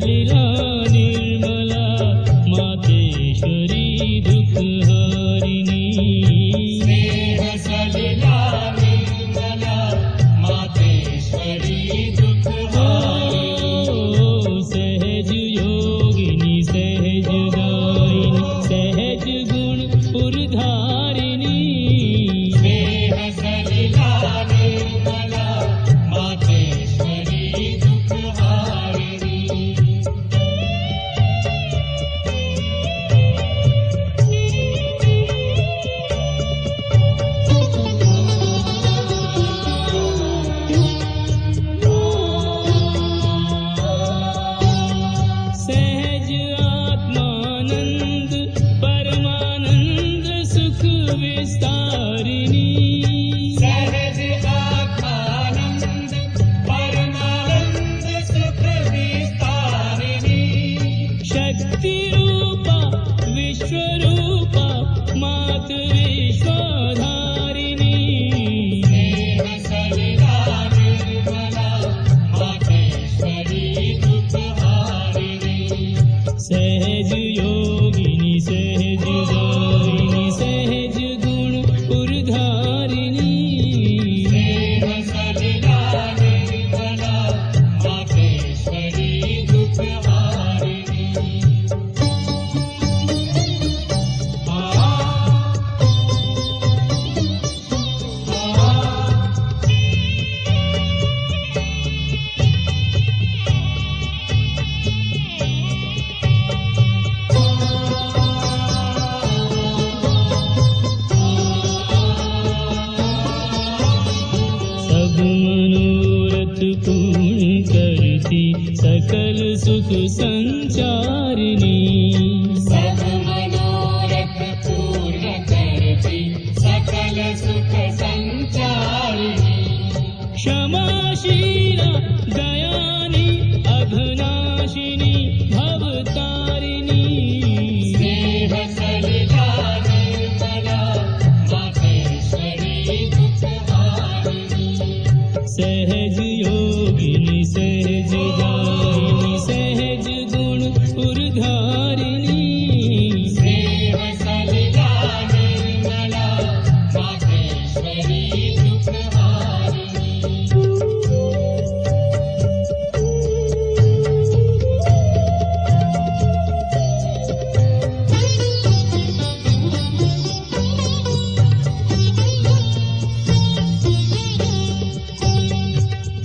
सलिला निर्मला मातेश्वरी दुखहारिणी। स्नेह सलिला निर्मला मातेश्वरी दुखहारिणी। सहज योगिनी सहज गायिनी सहज गुण पुरधारिणी। स्नेह सलिला निर्मला मातेश्वरी दुखहारिणी। सहज आत्मानंद परमानंद सुख विस्तारिणी। सहज आत्मानंद परमानंद सुख विस्तारिणी। शक्ति रूपा विश्वरूपा मात विश्वधारिणी। स्नेह सलिला निर्मला मातेश्वरी दुखहारिणी। सहज योगिनी सहज गायिनी सहज गुण पुरधारिणी। स्नेह सलिला निर्मला मातेश्वरी दुखहारिणी। सब मनोरथ पूर्ण करती सकल सुख संचारिणी। सब मनोरथ पूर्ण करती सकल सुख संचारिणी। क्षमाशीला दयानी अघनाशिनी भवतारिणी। स्नेह सलिला निर्मला मातेश्वरी दुखहारिणी। सहज योगिनी सहज गायिनी सहज गुण पुरधारिणी। स्नेह सलिला निर्मला मातेश्वरी दुखहारिणी।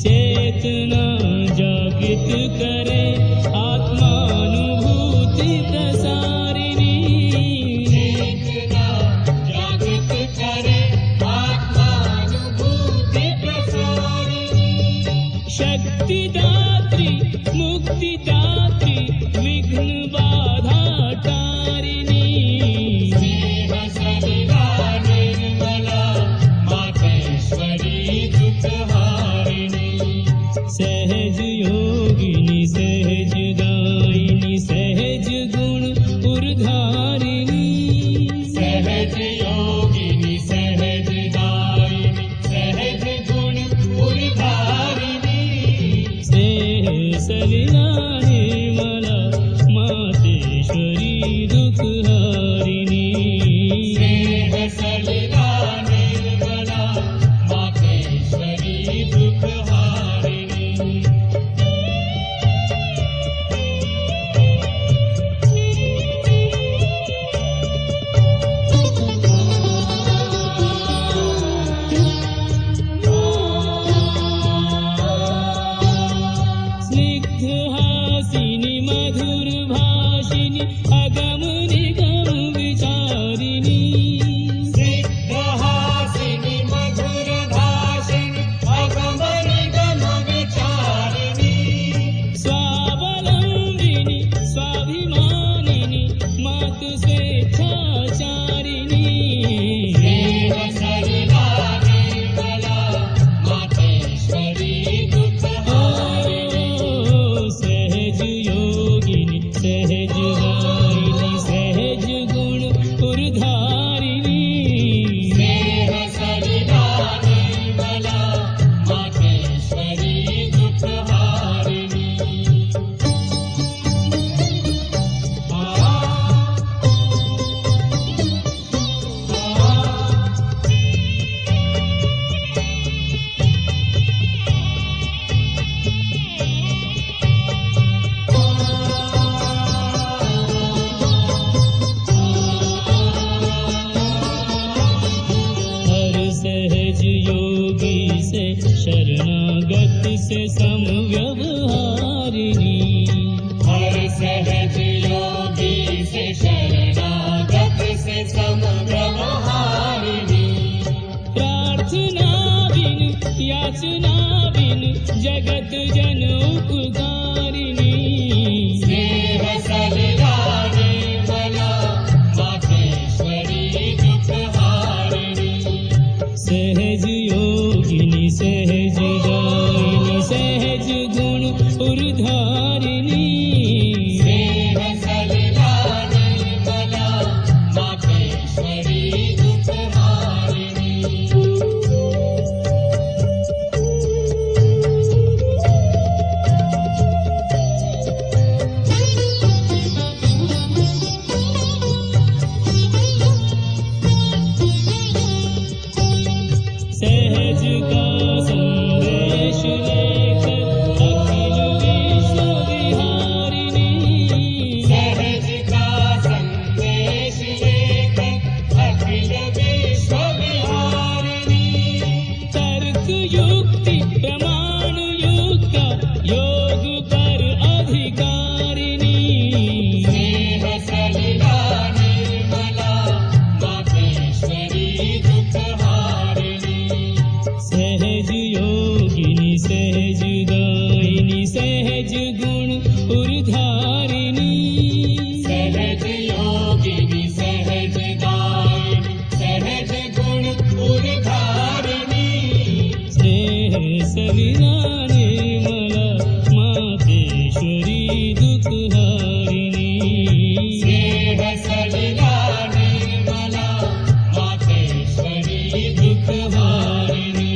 चेतना जागृत करे आत्मानुभूति प्रसारिणी। चेतना जागृत करे आत्मानुभूति प्रसारिणी। शक्तिदात्री मुक्तिदात्री विघ्न बाधा तारिणी। स्नेह सलिला निर्मला मातेश्वरी दुखहारिणी। सहज योगिनी सहज गायिनी सहज गुण पुरधारिणी। सहज योगिनी सहज गायिनी सहज गुण पुरधारिणी। स्नेह सलिला निर्मला मातेश्वरी दुखहारिणी। स्नेह सलिला निर्मला मातेश्वरी दुखहारिणी। स्निग्धहासिनी मधुर भाषिनी अगम निगम विचारिणी। स्निग्धहासिनी मधुर भाषिणी अगम निगम विचारिणी। स्वावलंबिनी स्वाभिमानिनी मात स्वेच्छाचारिणी। स्नेह सलिला निर्मला मातेश्वरी दुखहारिणी। सहज योगिनी सहज गायिनी सहज शरणागत से समव्यवहारिणी हर सहज योगी से शरणागत से समव्यवहारिणी प्रार्थना बिन याचना बिन जगत जन उपकारिणी स्नेह सलिला निर्मला मातेश्वरी दुखहारिणी सहज योगिनी सहज दायिनी सहज गुण उर्धारिणी स्नेह सलिला निर्मला मातेश्वरी दुखहारिणी सहज का संदेश लेकर अखिल विश्व विहारिणी सहज का संदेश लेकर अखिल विश्व विहारिणी तर्क युक्ति प्रमाण युक्त योग पर अधिकारिणी स्नेह सलिला निर्मला मातेश्वरी दुखहारिणी सहज योगिनी सहज दायिनी सहज गुण उर्धारिणी सहज योगिनी सहज दायिनी सहज गुण उर्धारिणी स्नेह सलिला निर्मला मातेश्वरी दुखहारिणी स्नेह सलिला निर्मला मातेश्वरी दुखहारिणी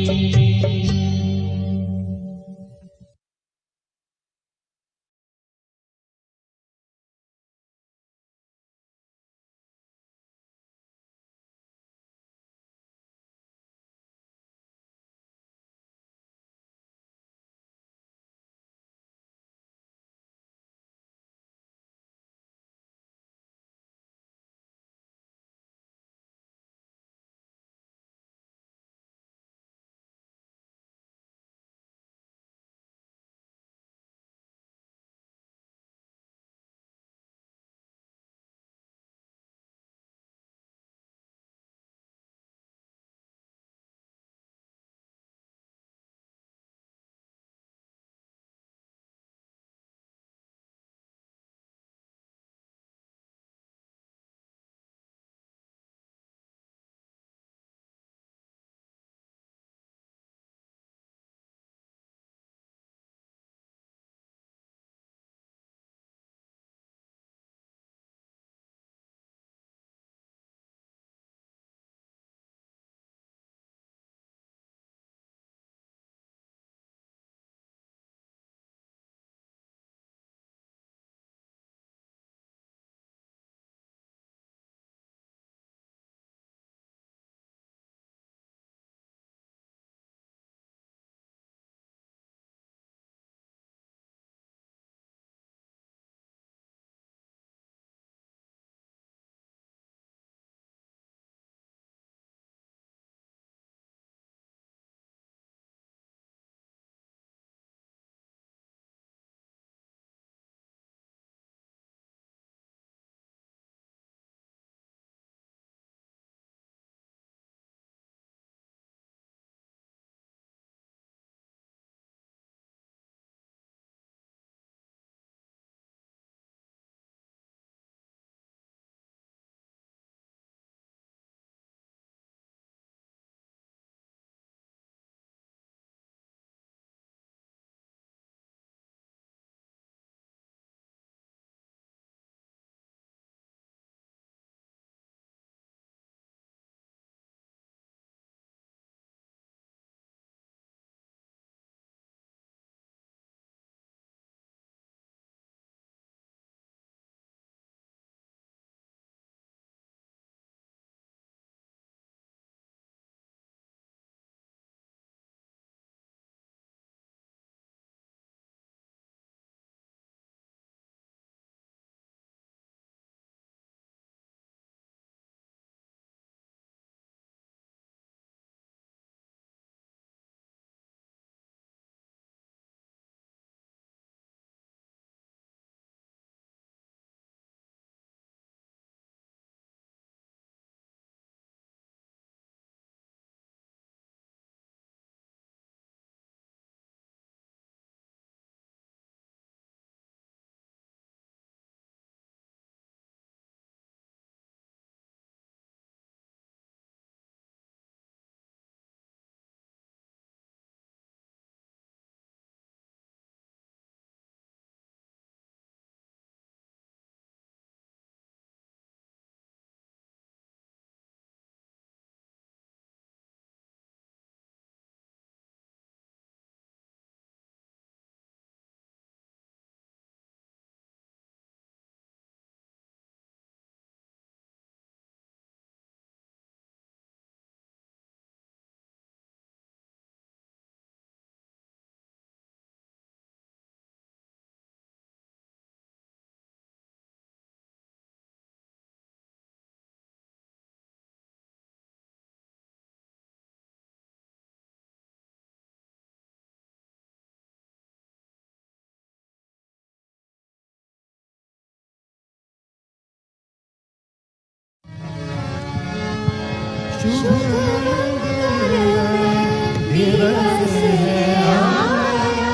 शुभ मंगलमय दिवस है आया,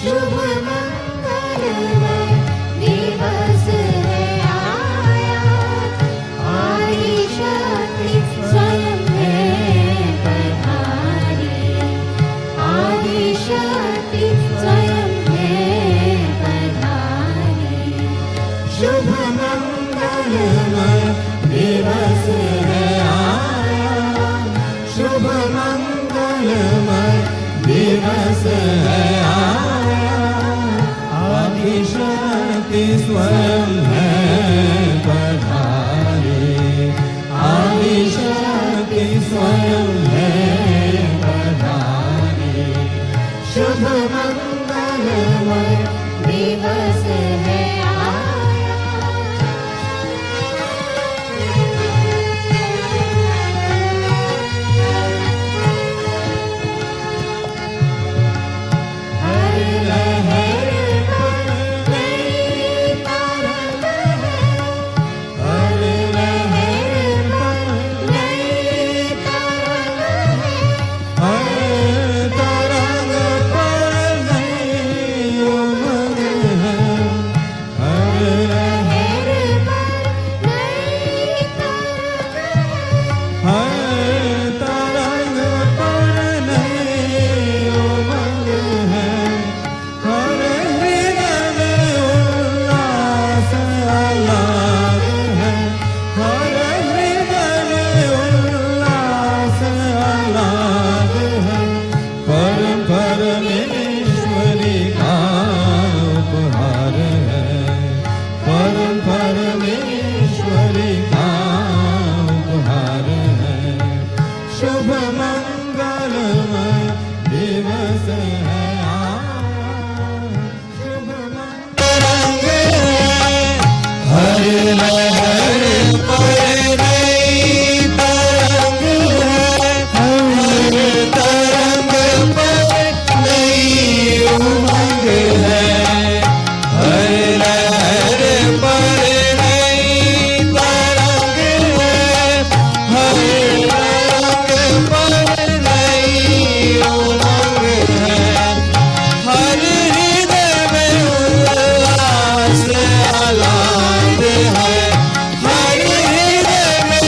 शुभ मंगलमय दिवस है आया, आदि शक्ति स्वयं है पधारी, आदि शक्ति स्वयं है पधारी, शुभ मंगलमय दिवस है आया, शुभ मंगलमय दिवस है आया, आदि शक्ति स्वयं है पधारी, आदि शक्ति स्वयं है पधारी, शुभ मंगलमय दिवस है आया। हर लहर पर नई तरंग है, हर लहर पर नई तरंग है, हर तरंग पर नई उमंग है, हर लहर पर नई तरंग है, हर तरंग पर नई उमंग है, हर हृदय में उल्लास अलाग है, हर हृदय में उल्लास अलाग है, परम परमेश्वरी का उपहार है, परम परमेश्वरी का उपहार है, शुभ मंगलमय दिवस है आया, शुभ मंगल हर लहर पर नई तरंग है, हर तरंग पर नई उमंग है, हर लहर पर नई तरंग है, हर तरंग पर नई उमंग है, हर हृदय में उल्लास आह्लाद है, हर हृदय में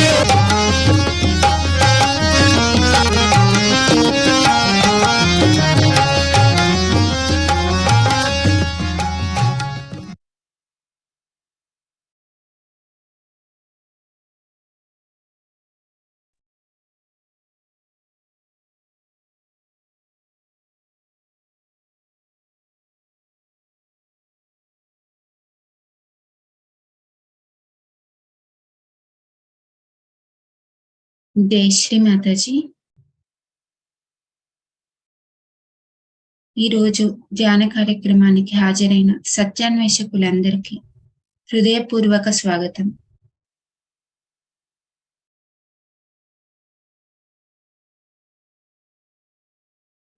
జై శ్రీ మాతాజీ. ఈరోజు ధ్యాన కార్యక్రమానికి హాజరైన సత్యాన్వేషకులందరికీ హృదయపూర్వక స్వాగతం.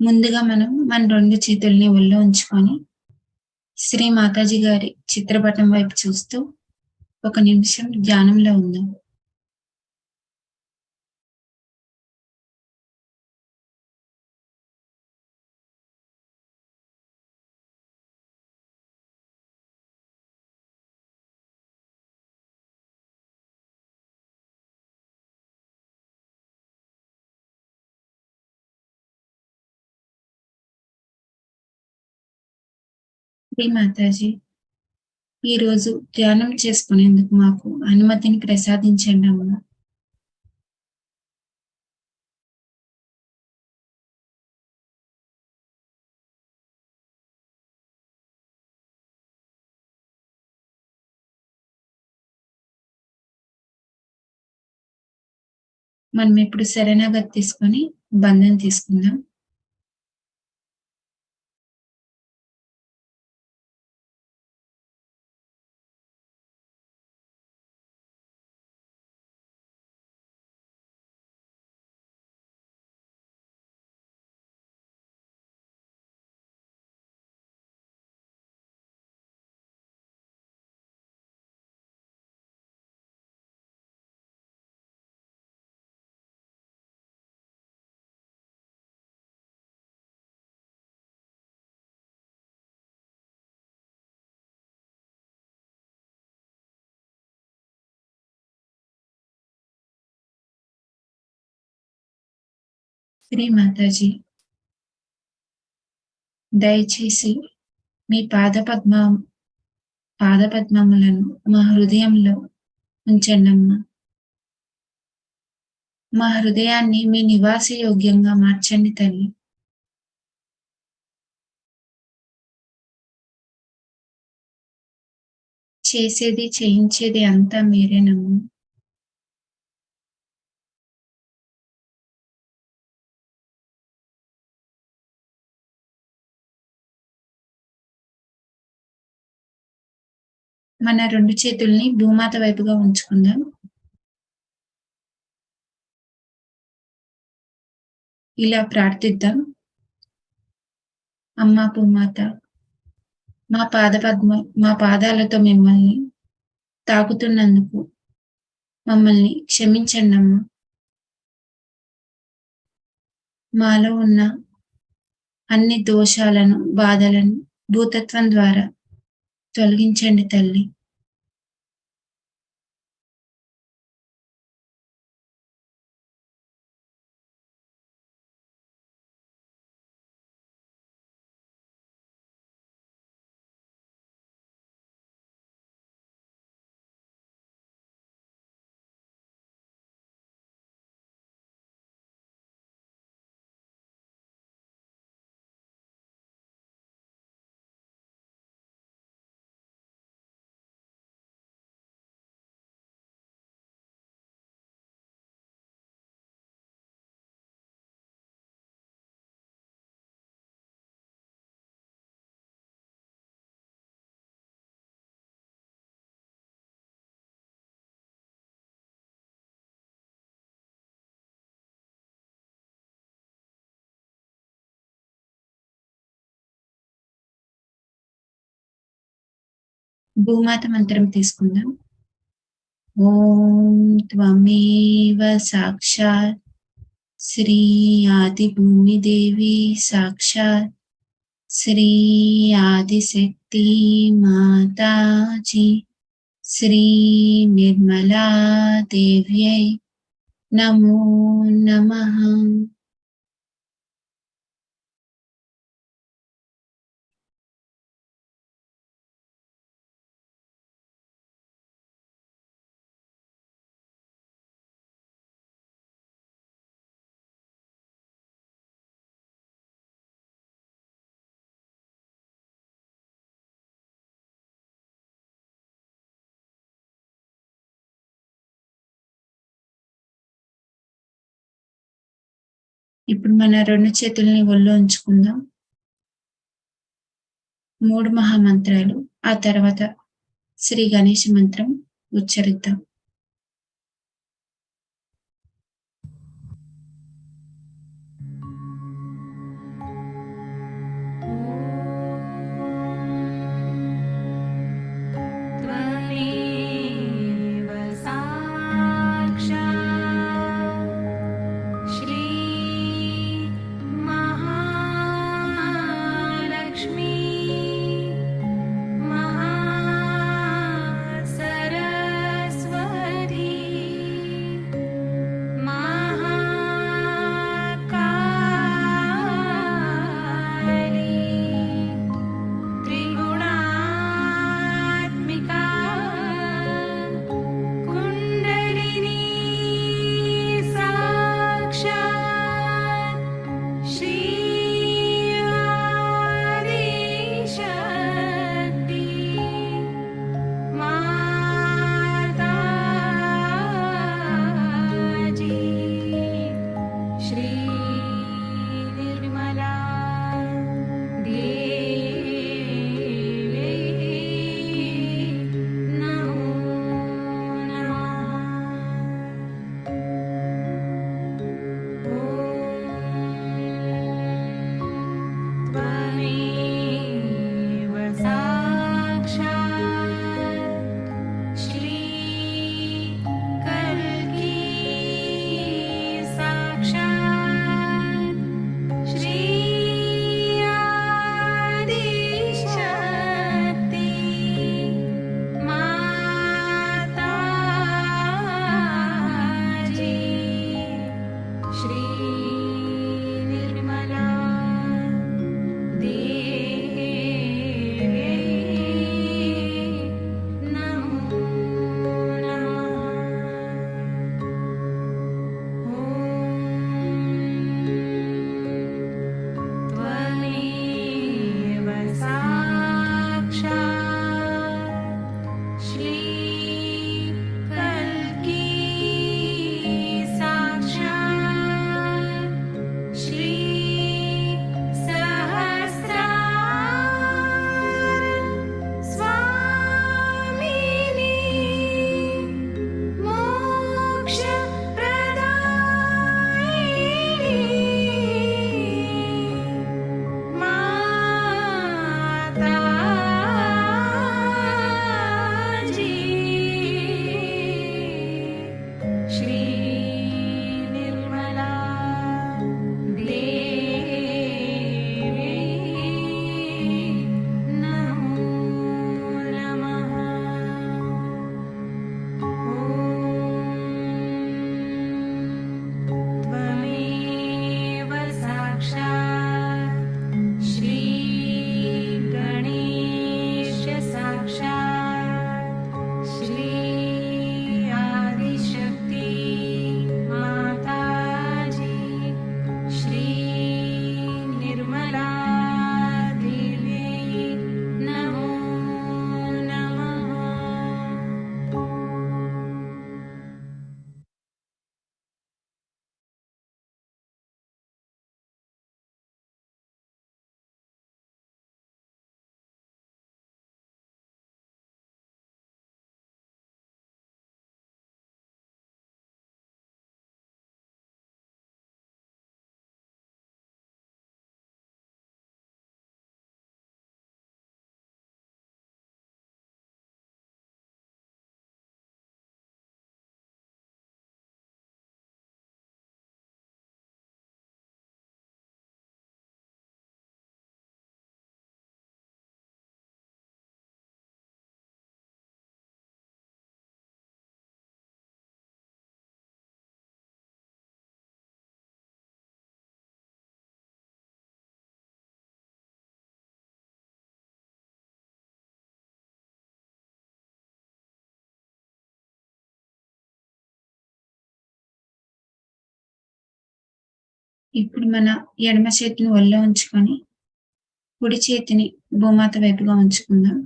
ముందుగా మనం మన 2 చేతుల్ని ఒళ్ళో ఉంచుకొని శ్రీ మాతాజీ గారి చిత్రపటం వైపు చూస్తూ 1 నిమిషం ధ్యానంలో ఉందాం. శ్రీ మాతాజీ, ఈరోజు ధ్యానం చేసుకునేందుకు మాకు అనుమతిని ప్రసాదించండి అమ్మా. మనం ఇప్పుడు శరణాగతి తీసుకొని బంధం తీసుకుందాం. శ్రీ మాతాజీ, దయచేసి మీ పాదపద్మములను మా హృదయంలో ఉంచండమ్మా. మా హృదయాన్ని మీ నివాస యోగ్యంగా మార్చండి తల్లి. చేసేది చేయించేది అంతా మీరేనమ్మా. మన 2 చేతుల్ని భూమాత వైపుగా ఉంచుకుందాం. ఇలా ప్రార్థిద్దాం. అమ్మా భూమాత, మా పాదాలతో మిమ్మల్ని తాకుతున్నందుకు మమ్మల్ని క్షమించండమ్మా. మాలో ఉన్న అన్ని దోషాలను, బాధలను భూతత్వం ద్వారా తొలగించండి తల్లి. భూమాత మంత్రం తీసుకుందాం. ఓం త్వమేవ సాక్షాత్ శ్రీ ఆదిభూమిదేవి సాక్షాత్ శ్రీ ఆదిశక్తి మాతాజీ శ్రీ నిర్మలా దేవ్యై నమో నమః. ఇప్పుడు మన 2 చేతుల్ని ఒళ్ళో ఉంచుకుందాం. 3 మహామంత్రాలు, ఆ తర్వాత శ్రీ గణేష మంత్రం ఉచ్చరిద్దాం. त्वमेव साक्षात् श्री महालक्ष्मी महासरस्वती ఇప్పుడు మన ఎడమ చేతిని ఒళ్ళో ఉంచుకొని కుడి చేతిని భూమాత వైపుగా ఉంచుకుందాం.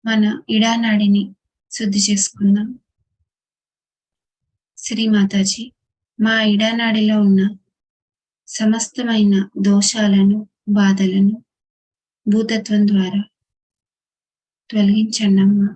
మన ఇడానాడిని శుద్ధి చేసుకుందాం. శ్రీ మాతాజీ, మా ఇడానాడిలో ఉన్న సమస్తమైన దోషాలను, బాధలను భూతత్వం ద్వారా తొలగించండమ్మా.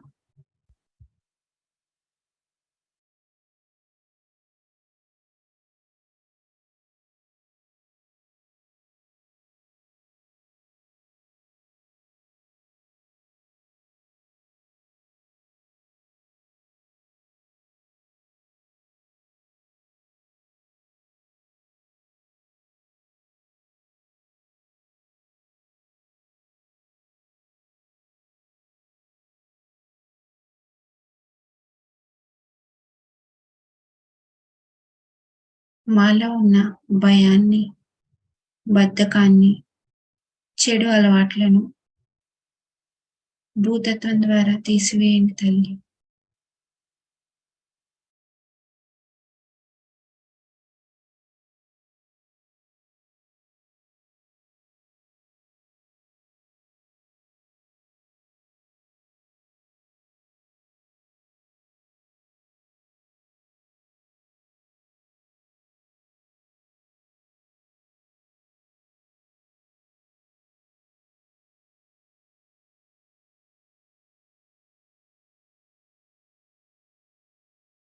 మాలో ఉన్న భయాన్ని, బద్ధకాన్ని, చెడు అలవాట్లను భూతత్వం ద్వారా తీసివేయండి తల్లి.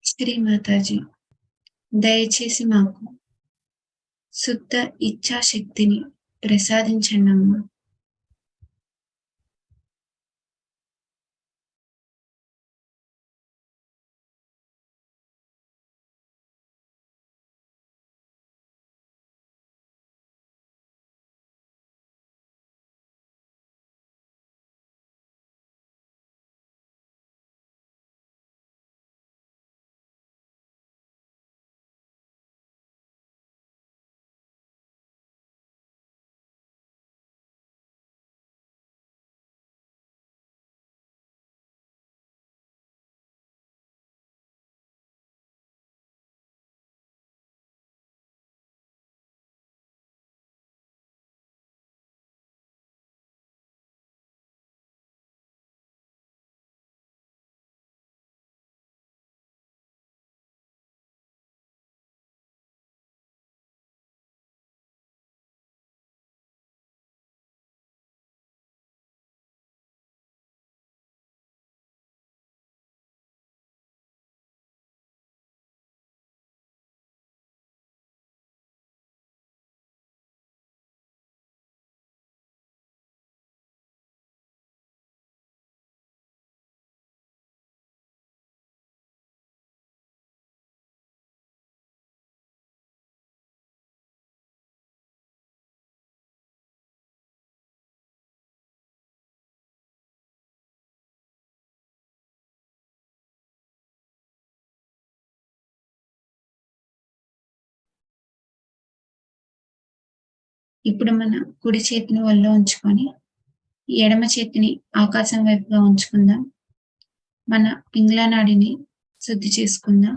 శ్రీ మాతాజీ, దయచేసి మాకు శుద్ధ ఇచ్ఛాశక్తిని ప్రసాదించండమ్మా. ఇప్పుడు మన కుడి చేతిని ఒళ్ళో ఉంచుకొని ఎడమ చేతిని ఆకాశం వైపుగా ఉంచుకుందాం. మన పింగళ నాడిని శుద్ధి చేసుకుందాం.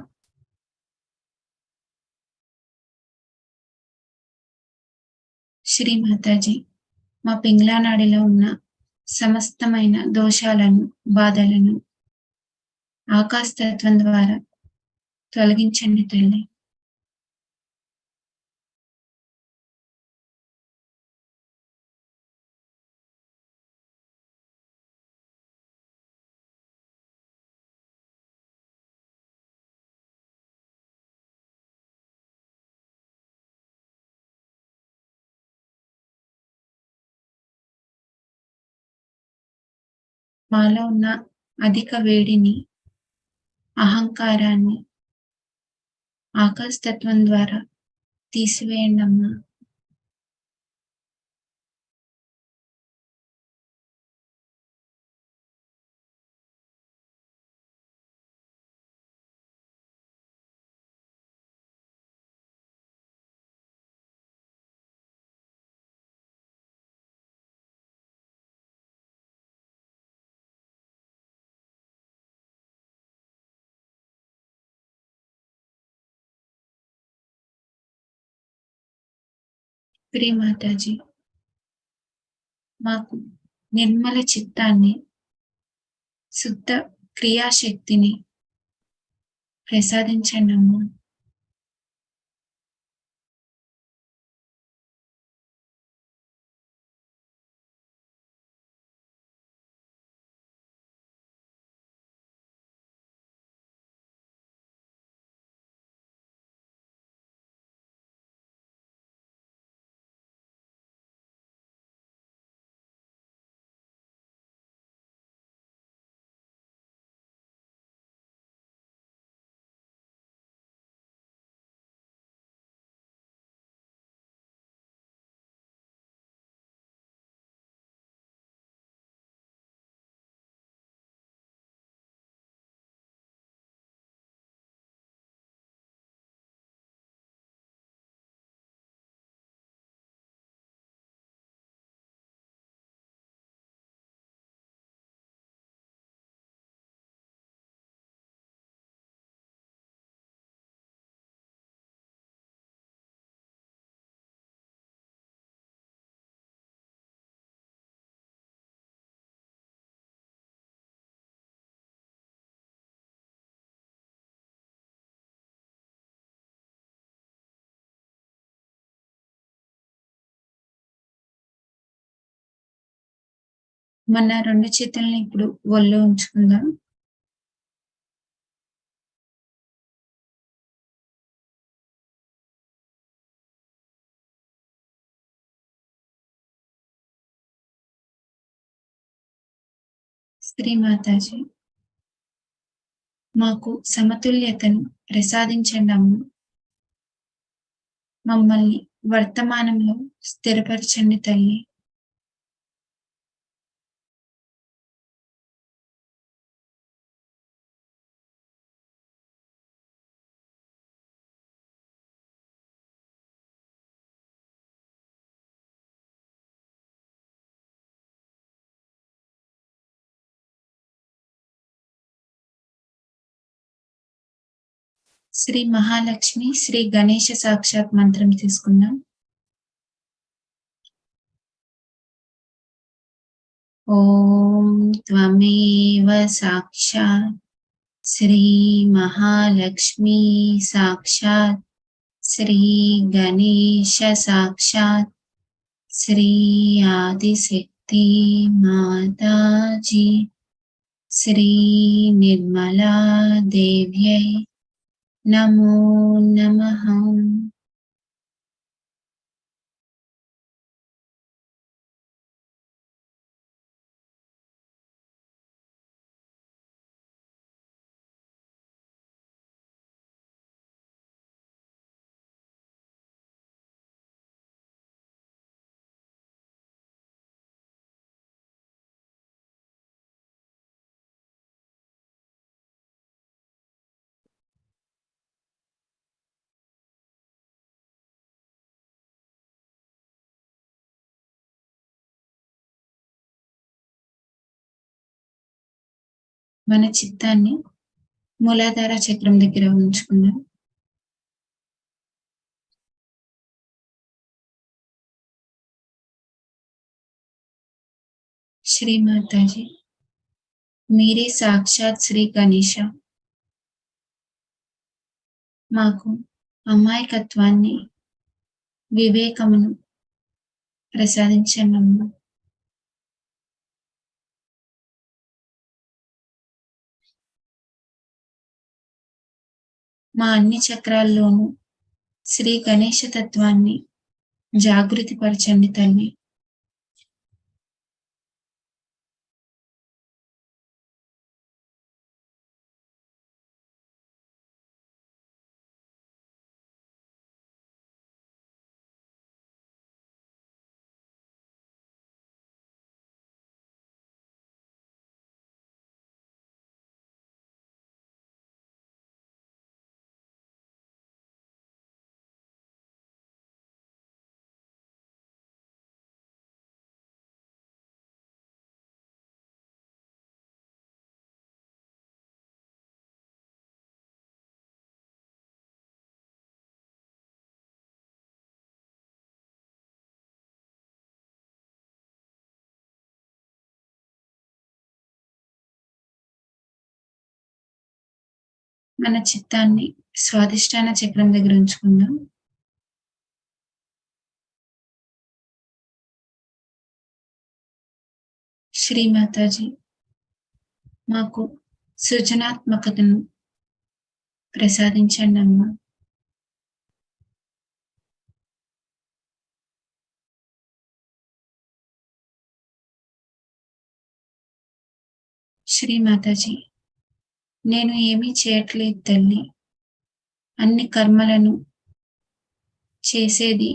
శ్రీ మాతాజీ, మా పింగళ నాడిలో ఉన్న సమస్తమైన దోషాలను, బాధలను ఆకాశ తత్వం ద్వారా తొలగించండి తల్లి. మాలో ఉన్న అధిక వేడిని, అహంకారాన్ని ఆకాశ తత్వం ద్వారా తీసివేయండి అమ్మా. ప్రియ మాతాజీ, మాకు నిర్మల చిత్తాన్ని, శుద్ధ క్రియాశక్తిని ప్రసాదించండి అమ్మా. మన 2 చేతుల్ని ఇప్పుడు ఒళ్ళో ఉంచుకుందాం. శ్రీ మాతాజీ, మాకు సమతుల్యతను ప్రసాదించండి అమ్మ. మమ్మల్ని వర్తమానంలో స్థిరపరచండి తల్లి. శ్రీ మహాలక్ష్మి, శ్రీ గణేష సాక్షాత్ మంత్రం తీసుకుందాం. ఓం త్వమేవ సాక్షాత్ శ్రీ మహాలక్ష్మి సాక్షాత్ శ్రీ గణేష సాక్షాత్ శ్రీ ఆదిశక్తి మాతాజీ శ్రీ నిర్మలా దేవ్యై నమో నమః. మన చిత్తాన్ని మూలాధార చక్రం దగ్గర ఉంచుకుందాం. శ్రీ మాతాజీ, మీరే సాక్షాత్ శ్రీ గణేష. మాకు అమాయకత్వాన్ని, వివేకమును ప్రసాదించండి అమ్మా. మా అన్ని చక్రాల్లోనూ శ్రీ గణేష తత్వాన్ని జాగృతి పరచండి తల్లి. మన చిత్తాన్ని స్వాదిష్టాన చక్రం దగ్గర ఉంచుకుందాం. శ్రీ మాతాజీ, మాకు సృజనాత్మకతను ప్రసాదించండి అమ్మా. శ్రీ మాతాజీ, నేను ఏమీ చేయట్లేదు తల్లి. అన్ని కర్మలను చేసేది,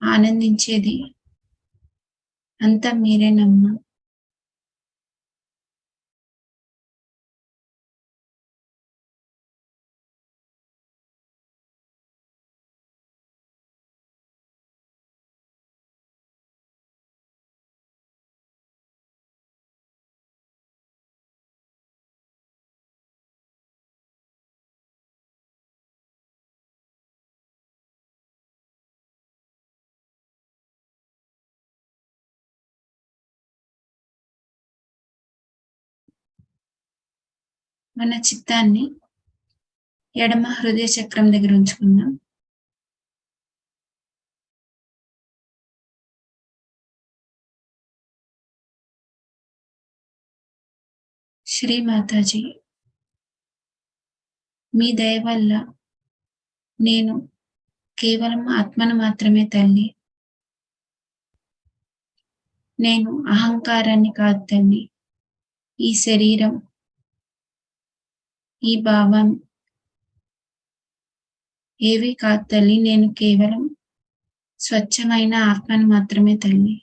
ఆనందించేది అంతా మీరేనమ్మా. మన చిత్తాన్ని ఎడమ హృదయ చక్రం దగ్గర ఉంచుకుందాం. శ్రీ మాతాజీ, మీ దయ వల్ల నేను కేవలం ఆత్మను మాత్రమే తల్లి. నేను అహంకారాన్ని కాదు తల్లి. ఈ శరీరం, ఈ భావం ఏవి కాదు తల్లి. నేను కేవలం స్వచ్ఛమైన ఆత్మను మాత్రమే తల్లి.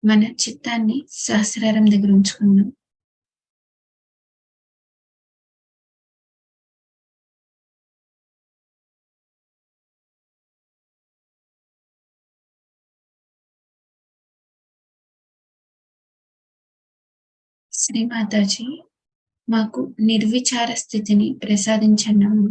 మన చిత్తాన్ని సహస్రారం దగ్గర ఉంచుకుందాం. శ్రీ మాతాజీ, మాకు నిర్విచార స్థితిని ప్రసాదించండి అమ్మా.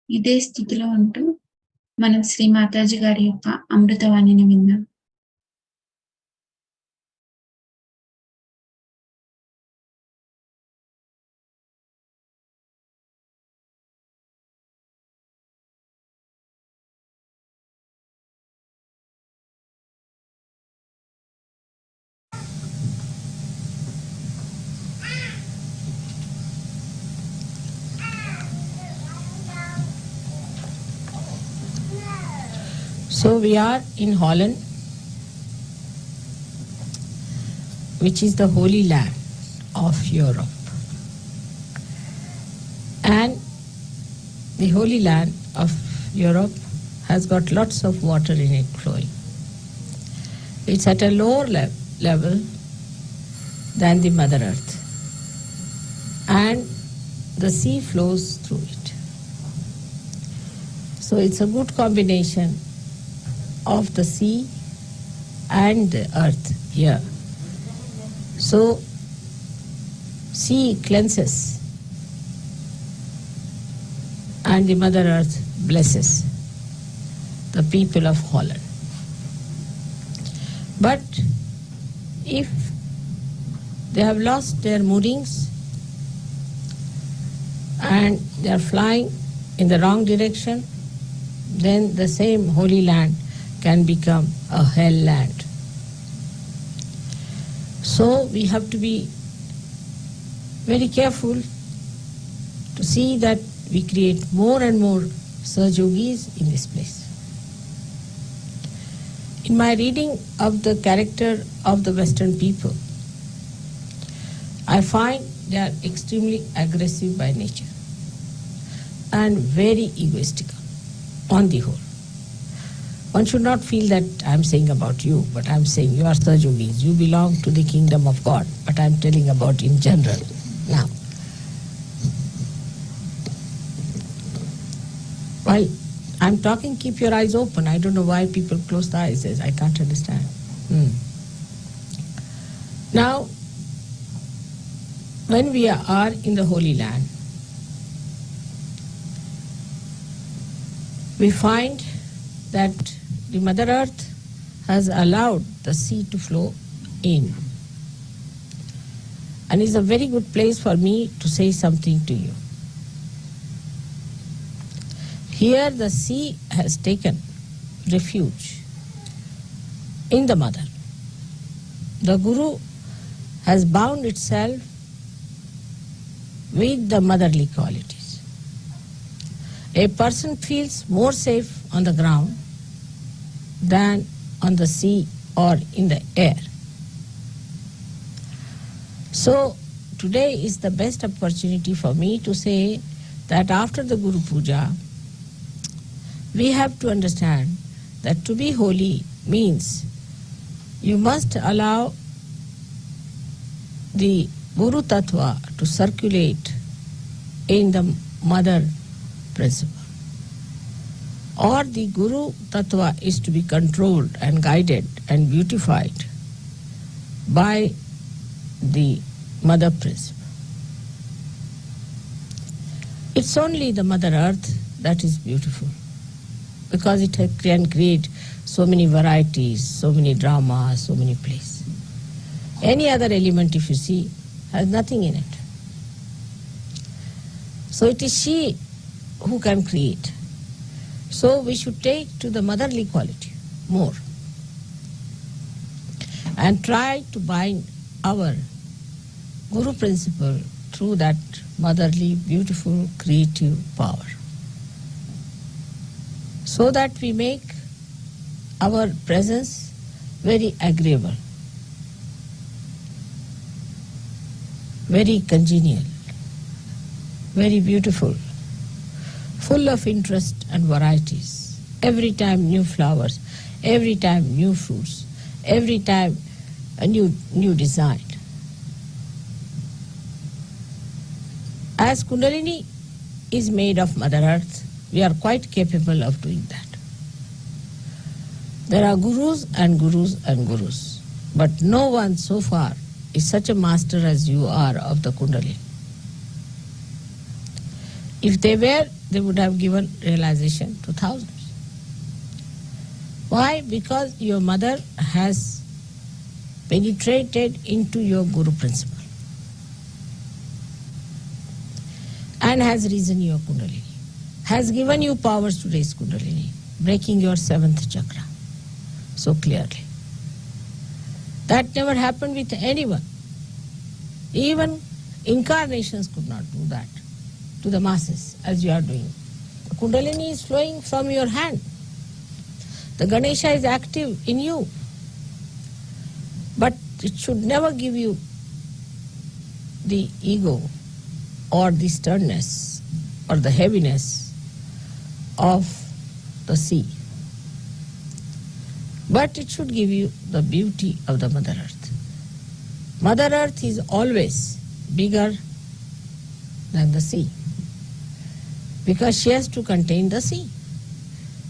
ఇదే స్థితిలో ఉంటూ మనం శ్రీ మాతాజీ గారి యొక్క అమృతవాణిని విందాం. So we are in Holland, which is the Holy Land of Europe. And the Holy Land of Europe has got lots of water in it flowing. It's at a lower level than the Mother Earth. And the sea flows through it. So it's a good combination of the sea and the earth here. So sea cleanses and the Mother Earth blesses the people of Holland. But if they have lost their moorings and they are flying in the wrong direction, then the same Holy Land can become a hell land. So we have to be very careful to see that we create more and more Sahajogis in this place. In my reading of the character of the Western people, I find they are extremely aggressive by nature and very egoistical on the whole. One should not feel that I'm saying about you, but I'm saying you are Sahajogis, you belong to the kingdom of God, but I'm telling about in general now. While I'm talking, keep your eyes open. I don't know why people close their eyes. I can't understand. Now, when we are in the Holy Land, we find that the Mother Earth has allowed the sea to flow in. And it's a very good place for me to say something to you. Here the sea has taken refuge in the Mother. The Guru has bound itself with the motherly qualities. A person feels more safe on the ground than on the sea or in the air. So today is the best opportunity for me to say that after the Guru Puja, we have to understand that to be holy means you must allow the Guru Tattva to circulate in the mother principle. Or the Guru Tattva is to be controlled and guided and beautified by the mother principle. It's only the Mother Earth that is beautiful, because it can create so many varieties, so many dramas, so many plays. Any other element, if you see, has nothing in it. So it is she who can create. So we should take to the motherly quality more and try to bind our Guru principle through that motherly, beautiful, creative power, so that we make our presence very agreeable, very congenial, very beautiful, full of interest and varieties. Every time new flowers, every time new fruits, every time a new design. As Kundalini is made of Mother Earth, we are quite capable of doing that. There are gurus and gurus and gurus, but no one so far is such a master as you are of the Kundalini. If they were, they would have given realization to thousands. Why? Because your mother has penetrated into your Guru principle and has risen your Kundalini, has given you powers to raise Kundalini, breaking your 7th chakra so clearly. That never happened with anyone. Even incarnations could not do that to the masses as you are doing. The Kundalini is flowing from your hand. The Ganesha is active in you. But it should never give you the ego or the sternness or the heaviness of the sea. But it should give you the beauty of the Mother Earth. Mother Earth is always bigger than the sea because she has to contain the sea.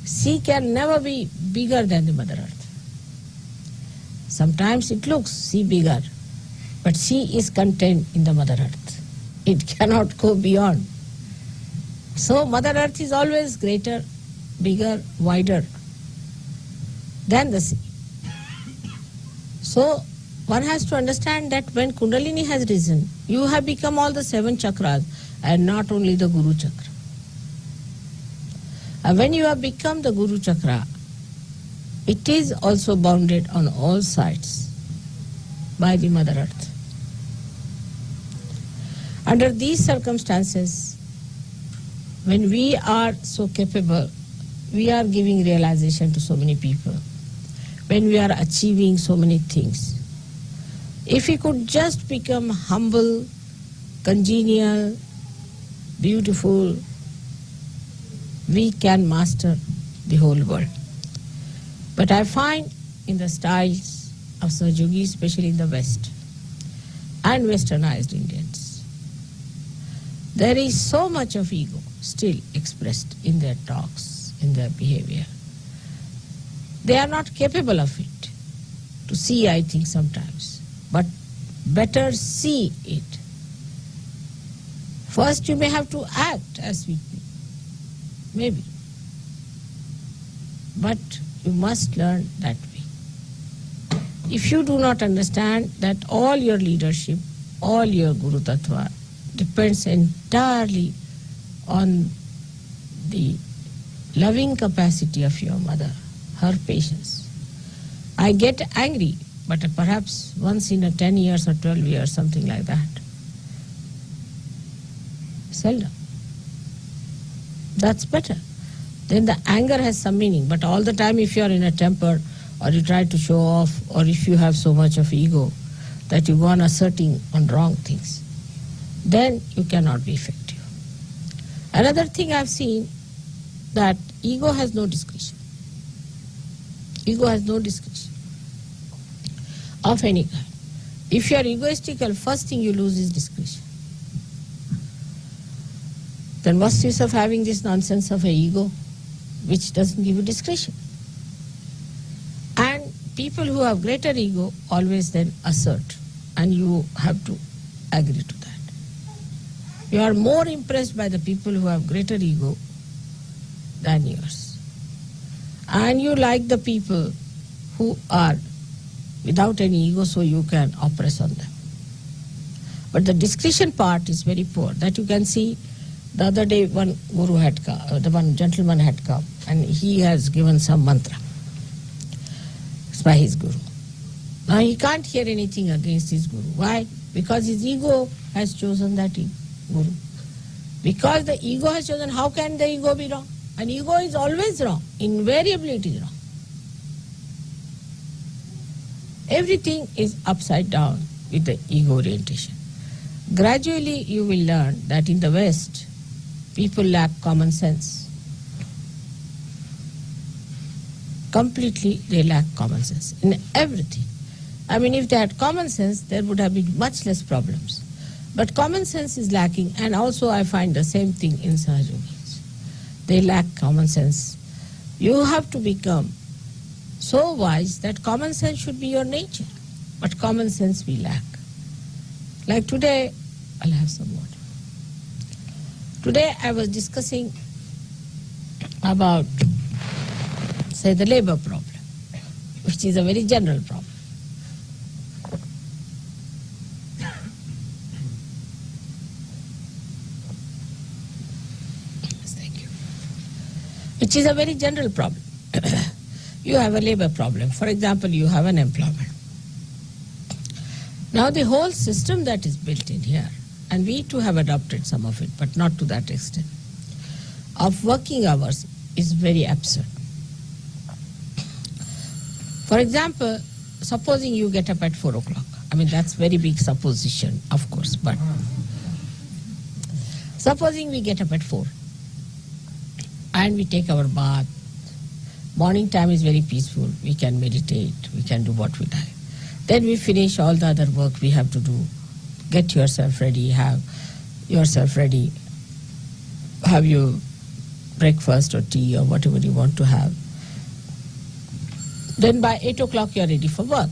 Sea can never be bigger than the Mother Earth. Sometimes it looks sea bigger, but sea is contained in the Mother Earth. It cannot go beyond. So Mother Earth is always greater, bigger, wider than the sea. So one has to understand that when Kundalini has risen, you have become all the 7 chakras and not only the Guru chakra. And when you have become the Guru chakra, it is also bounded on all sides by the Mother Earth. Under these circumstances, when we are so capable, we are giving realization to so many people, when we are achieving so many things. If we could just become humble, congenial, beautiful, we can master the whole world. But I find in the styles of Sahaja, especially in the West and westernized Indians, there is so much of ego still expressed in their talks, in their behavior. They are not capable of it. To see, I think, sometimes. But better see it. First you may have to act as weak people. Maybe. But you must learn that way. If you do not understand that all your leadership, all your Guru Tattva depends entirely on the loving capacity of your mother, her patience. I get angry, but perhaps once in a 10 years or 12 years, something like that. Seldom. That's better. Then the anger has some meaning, but all the time if you are in a temper or you try to show off or if you have so much of ego that you go on asserting on wrong things, then you cannot be effective. Another thing I've seen, that ego has no discretion. Ego has no discretion of any kind. If you are egoistical, first thing you lose is discretion. Then what's the use of having this nonsense of an ego which doesn't give you discretion? And people who have greater ego always then assert, and you have to agree to that. You are more impressed by the people who have greater ego than yours. And you like the people who are without any ego, so you can oppress on them. But the discretion part is very poor. That you can see. The other day one guru had come, one gentleman had come, and he has given some mantra. It's by his guru. Now he can't hear anything against his guru. Why? Because his ego has chosen that guru. Because the ego has chosen, how can the ego be wrong? And ego is always wrong. Invariably it is wrong. Everything is upside down with the ego orientation. Gradually you will learn that in the West, people lack common sense. Completely they lack common sense in everything. I mean, if they had common sense, there would have been much less problems. But common sense is lacking, and also I find the same thing in Sahaja. They lack common sense. You have to become so wise that common sense should be your nature. But common sense we lack. Like today, I'll have some water. Today I was discussing about, say, the labor problem, which is a very general problem. Yes, thank you. Which is a very general problem. You have a labor problem. For example, you have an employment. Now the whole system that is built in here, and we too have adopted some of it, but not to that extent, of working hours is very absurd. For example, supposing you get up at 4 o'clock. I mean, that's very big supposition, of course, but supposing we get up at 4 and we take our bath. Morning time is very peaceful. We can meditate. We can do what we like. Then we finish all the other work we have to do. Get yourself ready, have yourself ready, have your breakfast or tea or whatever you want to have. Then by 8 o'clock you are ready for work.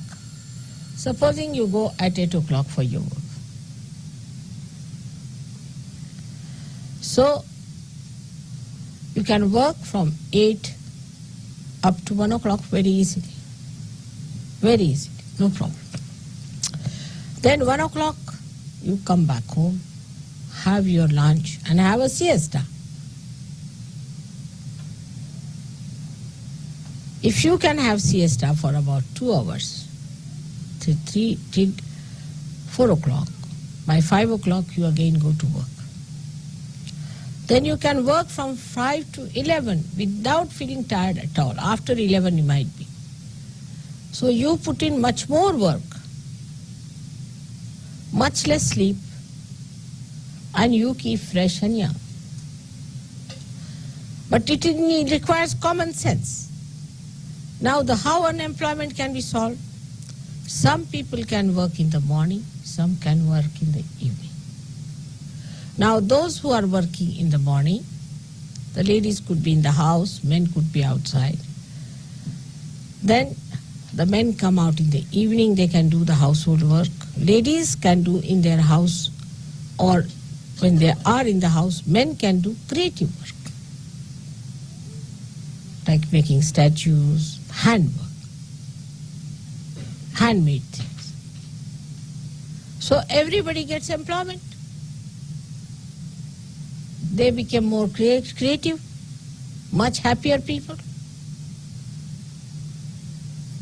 Supposing you go at 8 o'clock for your work. So you can work from 8 up to 1 o'clock very easily. Very easily, no problem. Then 1 o'clock you come back home, have your lunch and have a siesta. If you can have siesta for about 2 hours, till 4 o'clock, by 5 o'clock you again go to work. Then you can work from 5 to 11 without feeling tired at all. After 11 you might be. So you put in much more work, much less sleep, and you keep fresh and young. But it requires common sense. Now how unemployment can be solved? Some people can work in the morning, some can work in the evening. Now those who are working in the morning, the ladies could be in the house, men could be outside. Then the men come out in the evening, they can do the household work. Ladies can do in their house, or when they are in the house, men can do creative work. Like making statues, handwork, handmade things. So everybody gets employment. They become more creative, much happier people.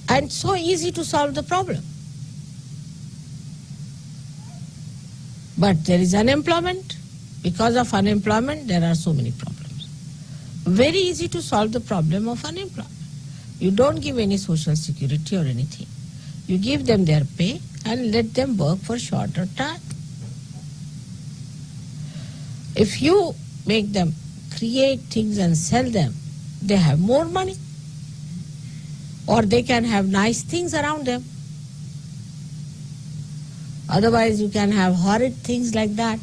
And so easy to solve the problem. But there is unemployment. Because of unemployment, there are so many problems. Very easy to solve the problem of unemployment. You don't give any social security or anything. You give them their pay and let them work for shorter time. If you make them create things and sell them, they have more money. Or they can have nice things around them. Otherwise you can have horrid things like that.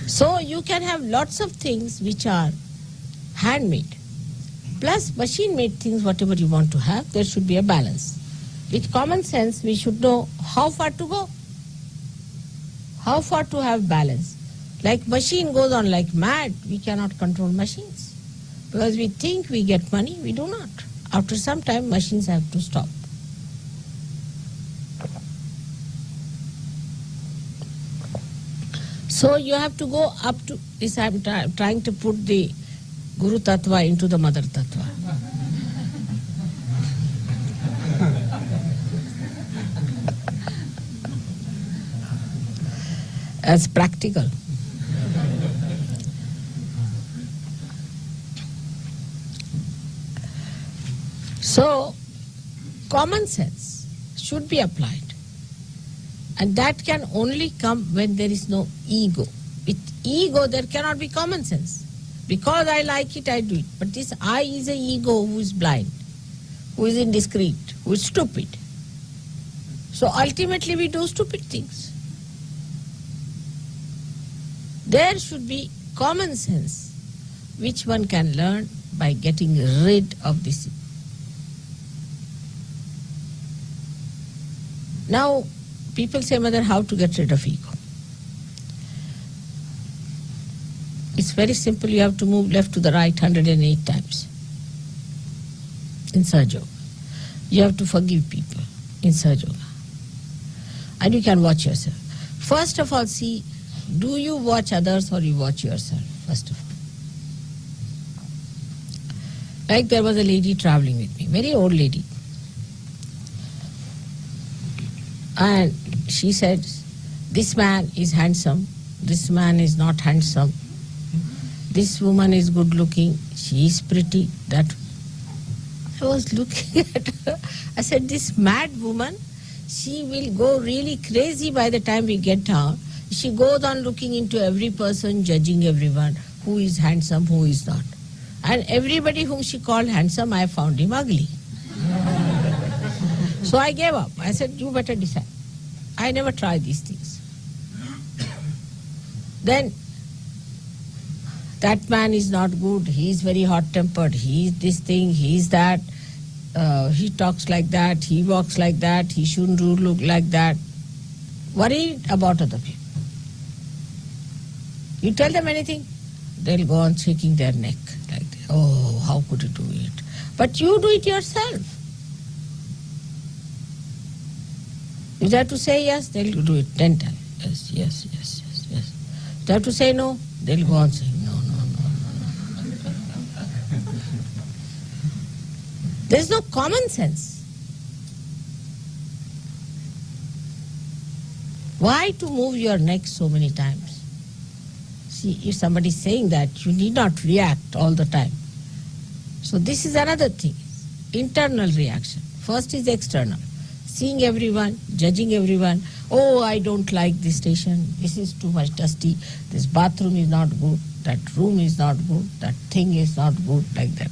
So you can have lots of things which are handmade. Plus machine-made things, whatever you want to have, there should be a balance. With common sense, we should know how far to go. How far to have balance. Like machine goes on like mad, we cannot control machines. Because we think we get money, we do not. After some time, machines have to stop. So you have to go up to this. I'm trying to put the Guru Tattva into the Mother Tattva. As practical. So, common sense should be applied. And that can only come when there is no ego. With ego, there cannot be common sense. Because I like it, I do it. But this I is an ego who is blind, who is indiscreet, who is stupid. So ultimately we do stupid things. There should be common sense, which one can learn by getting rid of this. Now, people say, Mother, how to get rid of ego? It's very simple. You have to move left to the right 108 times in Sahaja Yoga. You have to forgive people in Sahaja Yoga. And you can watch yourself. First of all, see, do you watch others or you watch yourself, first of all? Like there was a lady traveling with me, very old lady. And she said, this man is handsome, this man is not handsome. This woman is good looking, she is pretty. That I was looking at her. I said, this mad woman, she will go really crazy by the time we get her. She goes on looking into every person, judging everyone, who is handsome, who is not. And everybody whom she called handsome, I found him ugly. So I gave up. I said, you better decide. I never try these things. Then that man is not good, he is very hot-tempered, he is this thing, he is that, he talks like that, he walks like that, he shouldn't look like that. Worried about other people. You tell them anything, they'll go on shaking their neck like this. Oh, how could you do it? But you do it yourself. You have to say yes, they'll do it 10 times. Yes, yes, yes, yes, yes. You have to say no, they'll go on saying no, no, no, no, no. There's no common sense. Why to move your neck so many times? See, if somebody is saying that, you need not react all the time. So this is another thing, internal reaction. First is external. Seeing everyone, judging everyone. Oh, I don't like this station. This is too much dusty. This bathroom is not good. That room is not good. That thing is not good. Like that.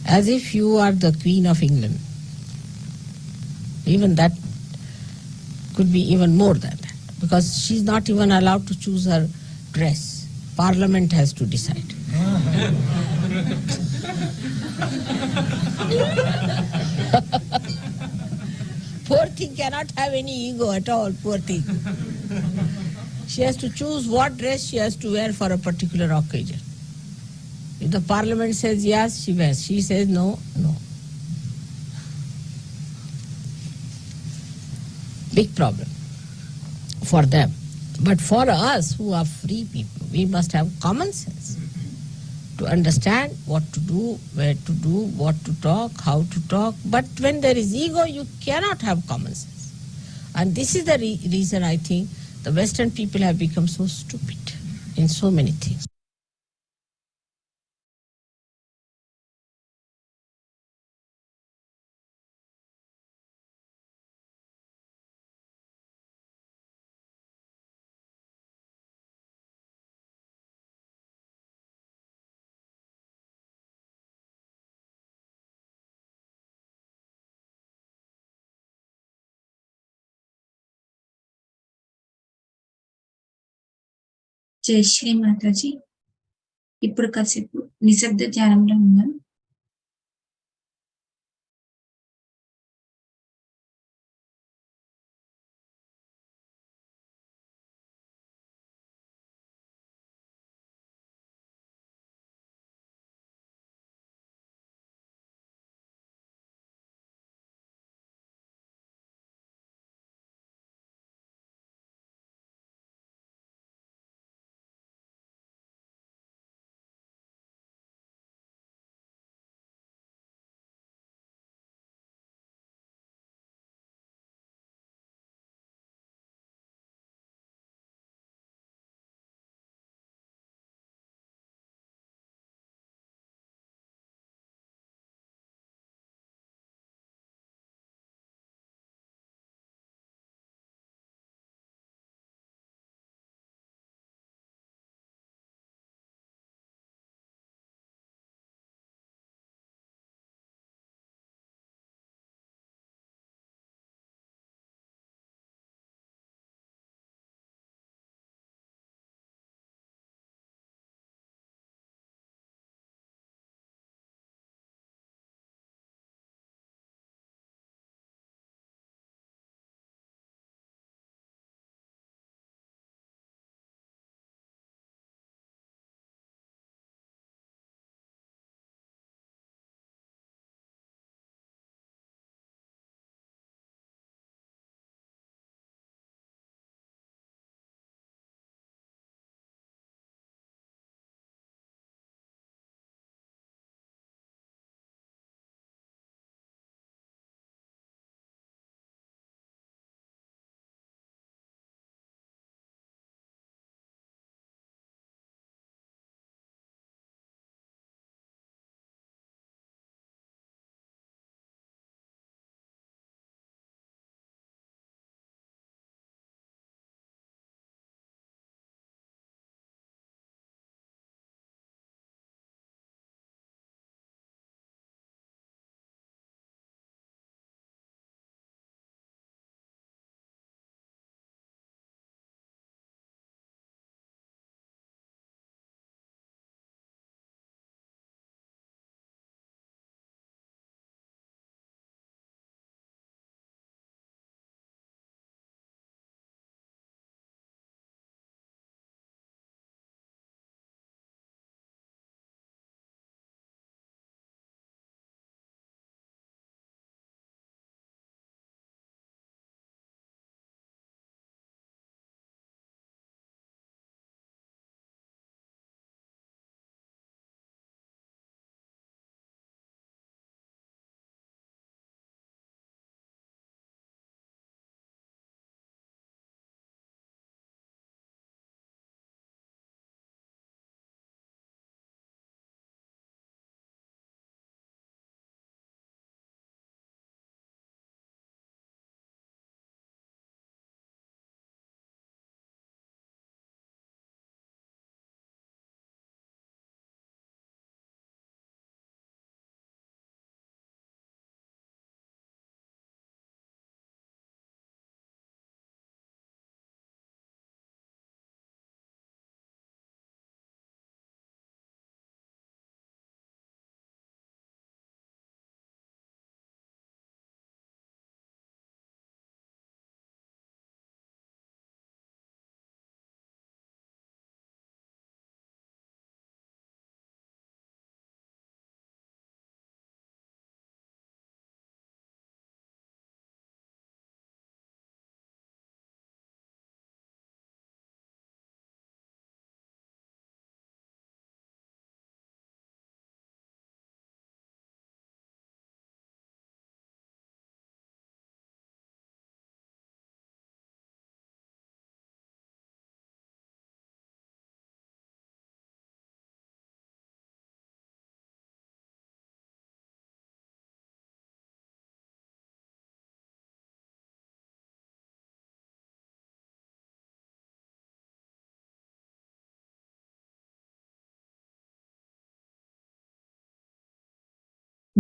As if you are the Queen of England. Even that could be even more than that. Because she's not even allowed to choose her dress. Parliament has to decide. Poor thing cannot have any ego at all, poor thing. She has to choose what dress she has to wear for a particular occasion. If the parliament says yes, she wears. She says no, no. Big problem for them. But for us who are free people, we must have common sense to understand what to do, where to do, what to talk, how to talk. But when there is ego, you cannot have common sense. And this is the reason I think the Western people have become so stupid in so many things. జై శ్రీ మాతాజీ. ఇప్పుడు కాసేపు నిశ్శబ్ద ధ్యానంలో ఉన్నాం.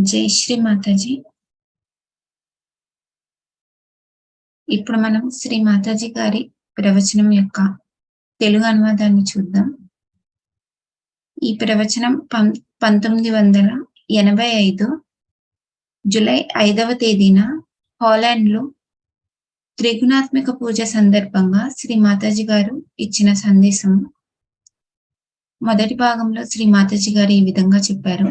జై శ్రీ మాతాజీ. ఇప్పుడు మనం శ్రీ మాతాజీ గారి ప్రవచనం యొక్క తెలుగు అనువాదాన్ని చూద్దాం. ఈ ప్రవచనం 1985 జూలై 5వ తేదీన హాలాండ్లో త్రిగుణాత్మక పూజ సందర్భంగా శ్రీ మాతాజీ గారు ఇచ్చిన సందేశం. మొదటి భాగంలో శ్రీ మాతాజీ గారు ఈ విధంగా చెప్పారు.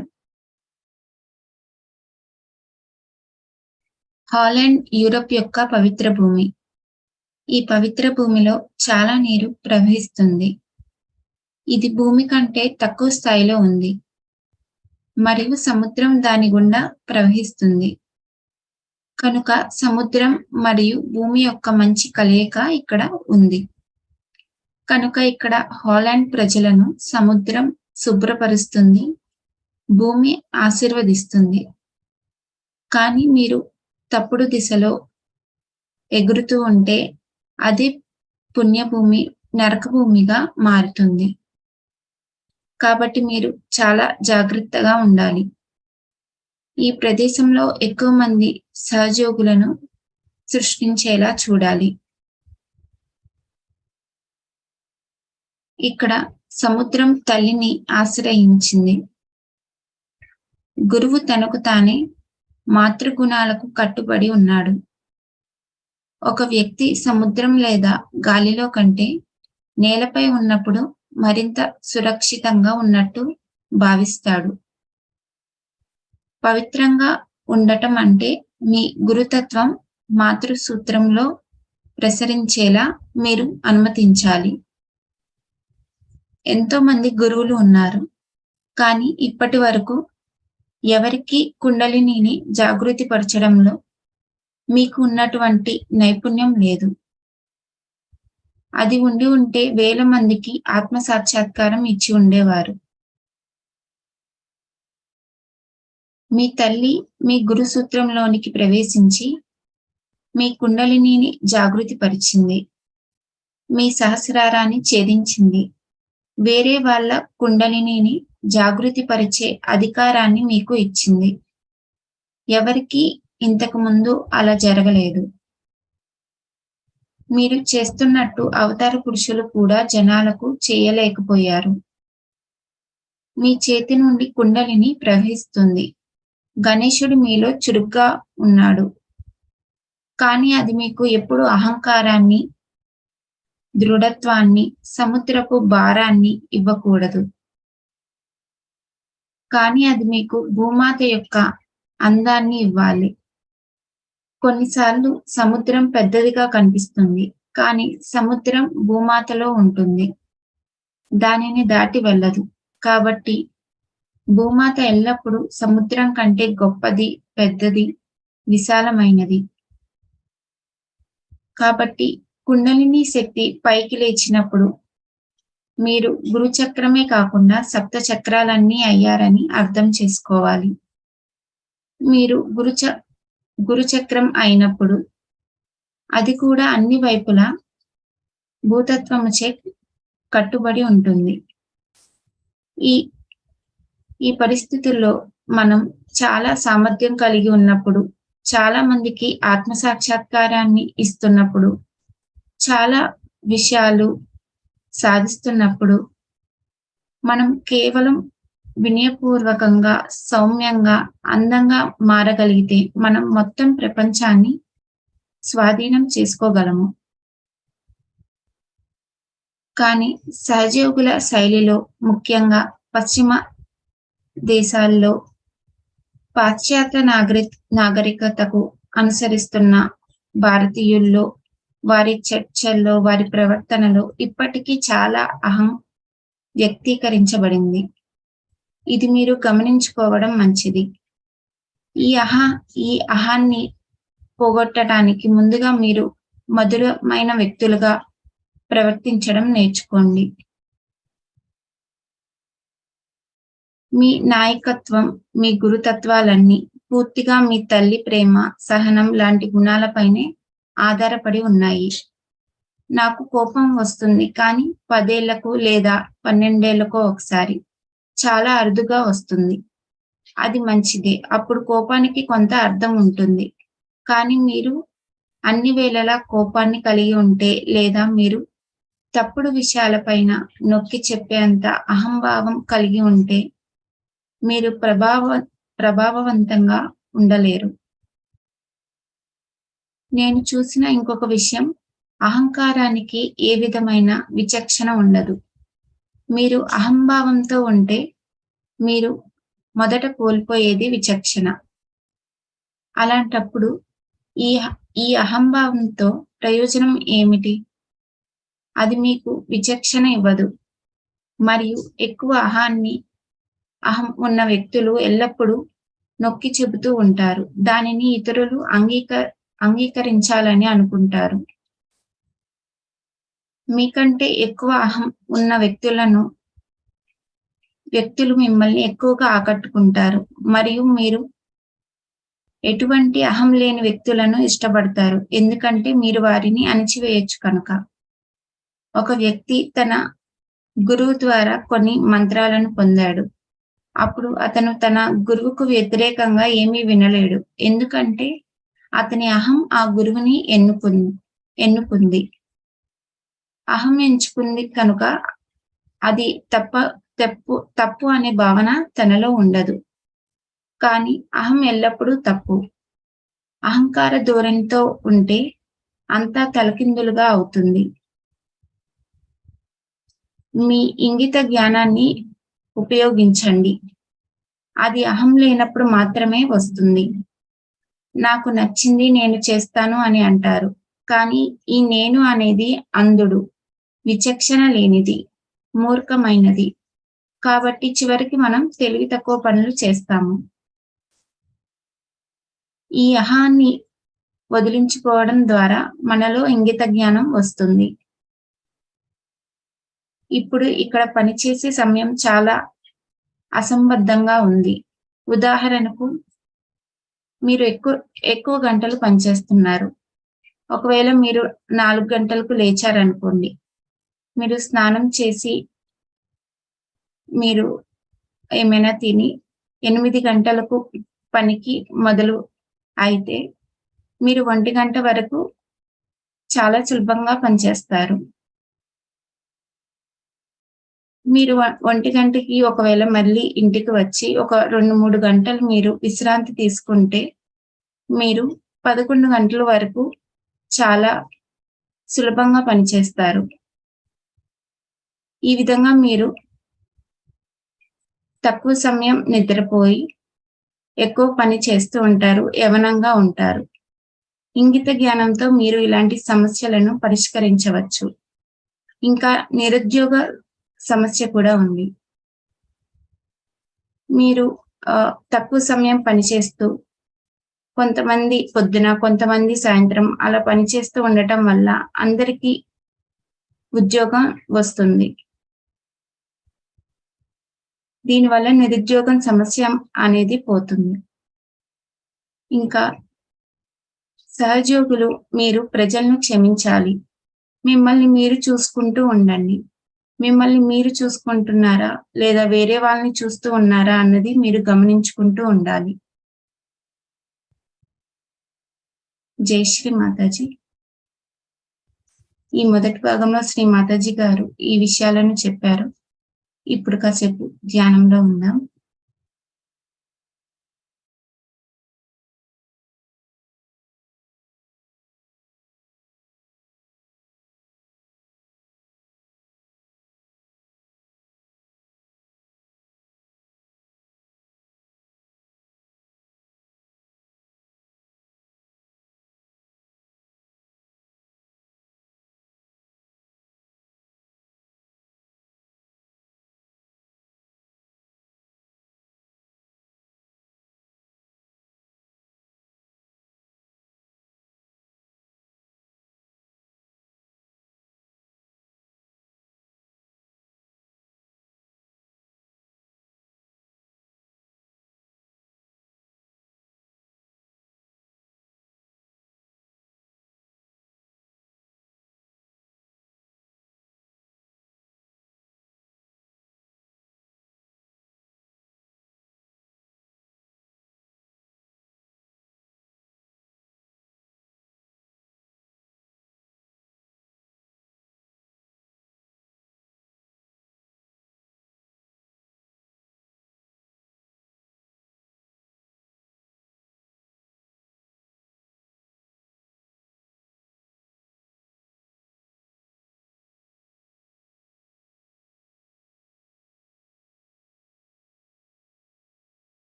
హాలాండ్ యూరప్ యొక్క పవిత్ర భూమి. ఈ పవిత్ర భూమిలో చాలా నీరు ప్రవహిస్తుంది. ఇది భూమి కంటే తక్కువ స్థాయిలో ఉంది మరియు సముద్రం దాని గుండా ప్రవహిస్తుంది. కనుక సముద్రం మరియు భూమి యొక్క మంచి కలయిక ఇక్కడ ఉంది. కనుక ఇక్కడ హాలాండ్ ప్రజలను సముద్రం శుభ్రపరుస్తుంది, భూమి ఆశీర్వదిస్తుంది. కానీ మీరు తప్పుడు దిశలో ఎగురుతూ ఉంటే అది పుణ్యభూమి నరక భూమిగా మారుతుంది. కాబట్టి మీరు చాలా జాగ్రత్తగా ఉండాలి. ఈ ప్రదేశంలో ఎక్కువ మంది సహయోగులను సృష్టించేలా చూడాలి. ఇక్కడ సముద్రం తల్లిని ఆశ్రయించింది. గురువు తనకు తానే మాతృగుణాలకు కట్టుబడి ఉన్నాడు. ఒక వ్యక్తి సముద్రం లేదా గాలిలో కంటే నేలపై ఉన్నప్పుడు మరింత సురక్షితంగా ఉన్నట్టు భావిస్తాడు. పవిత్రంగా ఉండటం అంటే మీ గురుతత్వం మాతృసూత్రంలో ప్రసరించేలా మీరు అనుమతించాలి. ఎంతో మంది గురువులు ఉన్నారు, కానీ ఇప్పటి వరకు ఎవరికి కుండలినిని జాగృతి పరచడంలో మీకు ఉన్నటువంటి నైపుణ్యం లేదు. అది ఉండి ఉంటే వేల మందికి ఆత్మ సాక్షాత్కారం ఇచ్చి ఉండేవారు. మీ తల్లి మీ గురు సూత్రంలోనికి ప్రవేశించి మీ కుండలినిని జాగృతి పరిచింది, మీ సహస్రారాన్ని ఛేదించింది. వేరే వాళ్ళ కుండలినిని జాగృతి పరిచే అధికారాన్ని మీకు ఇచ్చింది. ఎవరికి ఇంతకు ముందు అలా జరగలేదు. మీరు చేస్తున్నట్టు అవతార పురుషులు కూడా జనాలకు చేయలేకపోయారు. మీ చేతి నుండి కుండలిని ప్రవహిస్తుంది. గణేశుడు మీలో చురుగ్గా ఉన్నాడు, కానీ అది మీకు ఎప్పుడు అహంకారాన్ని, దృఢత్వాన్ని, సముద్రపు భారాన్ని ఇవ్వకూడదు. కానీ అది మీకు భూమాత యొక్క అందాన్ని ఇవ్వాలి. కొన్నిసార్లు సముద్రం పెద్దదిగా కనిపిస్తుంది, కానీ సముద్రం భూమాతలో ఉంటుంది, దానిని దాటి వెళ్ళదు. కాబట్టి భూమాత ఎల్లప్పుడూ సముద్రం కంటే గొప్పది, పెద్దది, విశాలమైనది. కాబట్టి కుండలిని శక్తి పైకి లేచినప్పుడు మీరు గురుచక్రమే కాకుండా సప్త చక్రాలన్నీ అయ్యారని అర్థం చేసుకోవాలి. మీరు గురుచక్రం అయినప్పుడు అది కూడా అన్ని వైపులా భూతత్వముచే కట్టుబడి ఉంటుంది. ఈ పరిస్థితుల్లో మనం చాలా సామర్థ్యం కలిగి ఉన్నప్పుడు, చాలా మందికి ఆత్మ సాక్షాత్కారాన్ని ఇస్తున్నప్పుడు, చాలా విషయాలు సాధిస్తున్నప్పుడు మనం కేవలం వినయపూర్వకంగా, సౌమ్యంగా, అందంగా మారగలిగితే మనం మొత్తం ప్రపంచాన్ని స్వాధీనం చేసుకోగలము. కానీ సహజయోగుల శైలిలో, ముఖ్యంగా పశ్చిమ దేశాల్లో పాశ్చాత్య నాగరికతకు అనుసరిస్తున్న భారతీయుల్లో, వారి చర్చల్లో, వారి ప్రవర్తనలో ఇప్పటికీ చాలా అహం వ్యక్తీకరించబడింది. ఇది మీరు గమనించుకోవడం మంచిది. ఈ అహాన్ని పోగొట్టడానికి ముందుగా మీరు మధురమైన వ్యక్తులుగా ప్రవర్తించడం నేర్చుకోండి. మీ నాయకత్వం, మీ గురుతత్వాలన్నీ పూర్తిగా మీ తల్లి ప్రేమ, సహనం లాంటి గుణాలపైనే ఆధారపడి ఉన్నాయి. నాకు కోపం వస్తుంది, కానీ 10 ఏళ్లకు లేదా 12 ఏళ్లకో ఒకసారి, చాలా అరుదుగా వస్తుంది. అది మంచిదే. అప్పుడు కోపానికి కొంత అర్థం ఉంటుంది. కానీ మీరు అన్ని వేళలా కోపాన్ని కలిగి ఉంటే లేదా మీరు తప్పుడు విషయాలపైన నొక్కి చెప్పేంత అహంభావం కలిగి ఉంటే మీరు ప్రభావవంతంగా ఉండలేరు. నేను చూసిన ఇంకొక విషయం, అహంకారానికి ఏ విధమైన విచక్షణ ఉండదు. మీరు అహంభావంతో ఉంటే మీరు మొదట కోల్పోయేది విచక్షణ. అలాంటప్పుడు ఈ ఈ అహంభావంతో ప్రయోజనం ఏమిటి? అది మీకు విచక్షణ ఇవ్వదు. మరియు ఎక్కువ అహం ఉన్న వ్యక్తులు ఎల్లప్పుడూ నొక్కి చెబుతూ ఉంటారు. దానిని ఇతరులు అంగీకరించాలని అనుకుంటారు. మీకంటే ఎక్కువ అహం ఉన్న వ్యక్తులు మిమ్మల్ని ఎక్కువగా ఆకట్టుకుంటారు మరియు మీరు ఎటువంటి అహం లేని వ్యక్తులను ఇష్టపడతారు. ఎందుకంటే మీరు వారిని అణిచివేయొచ్చు కనుక. ఒక వ్యక్తి తన గురువు ద్వారా కొన్ని మంత్రాలను పొందాడు. అప్పుడు అతను తన గురువుకు వ్యతిరేకంగా ఏమీ వినలేడు. ఎందుకంటే అతని అహం ఆ గురువుని ఎన్నుకుంది. అహం ఎంచుకుంది కనుక అది తప్పు అనే భావన తనలో ఉండదు. కానీ అహం ఎల్లప్పుడూ తప్పు. అహంకార ధోరణితో ఉంటే అంతా తలకిందులుగా అవుతుంది. మీ ఇంగిత జ్ఞానాన్ని ఉపయోగించండి. అది అహం లేనప్పుడు మాత్రమే వస్తుంది. నాకు నచ్చింది నేను చేస్తాను అని అంటారు. కానీ ఈ నేను అనేది అంధుడు, విచక్షణ లేనిది, మూర్ఖమైనది. కాబట్టి చివరికి మనం తెలివి తక్కువ పనులు చేస్తాము. ఈ అహాన్ని వదిలించుకోవడం ద్వారా మనలో ఇంగిత జ్ఞానం వస్తుంది. ఇప్పుడు ఇక్కడ పనిచేసే సమయం చాలా అసంబద్ధంగా ఉంది. ఉదాహరణకు మీరు ఎక్కువ గంటలు పనిచేస్తున్నారు. ఒకవేళ మీరు 4 గంటలకు లేచారనుకోండి. మీరు స్నానం చేసి మీరు ఏమైనా తిని 8 గంటలకు పనికి మొదలు అయితే మీరు 1 గంట వరకు చాలా సులభంగా పనిచేస్తారు. మీరు 1 గంటకి ఒకవేళ మళ్ళీ ఇంటికి వచ్చి ఒక 2-3 గంటలు మీరు విశ్రాంతి తీసుకుంటే మీరు 11 గంటల వరకు చాలా సులభంగా పనిచేస్తారు. ఈ విధంగా మీరు తక్కువ సమయం నిద్రపోయి ఎక్కువ పని చేస్తూ ఉంటారు, యవ్వనంగా ఉంటారు. ఇంగిత జ్ఞానంతో మీరు ఇలాంటి సమస్యలను పరిష్కరించవచ్చు. ఇంకా నిరుద్యోగ సమస్య కూడా ఉంది. మీరు తక్కువ సమయం పనిచేస్తూ కొంతమంది పొద్దున, కొంతమంది సాయంత్రం అలా పనిచేస్తూ ఉండటం వల్ల అందరికీ ఉద్యోగం వస్తుంది. దీనివల్ల నిరుద్యోగం సమస్య అనేది పోతుంది. ఇంకా సహోద్యోగులు మీరు ప్రజలను క్షమించాలి. మిమ్మల్ని మీరు చూసుకుంటూ ఉండండి. మిమ్మల్ని మీరు చూసుకుంటున్నారా లేదా వేరే వాళ్ళని చూస్తూ ఉన్నారా అన్నది మీరు గమనించుకుంటూ ఉండాలి. జై శ్రీ మాతాజీ. ఈ మొదటి భాగంలో శ్రీ మాతాజీ గారు ఈ విషయాలను చెప్పారు. ఇప్పుడు కాసేపు ధ్యానంలో ఉందాం.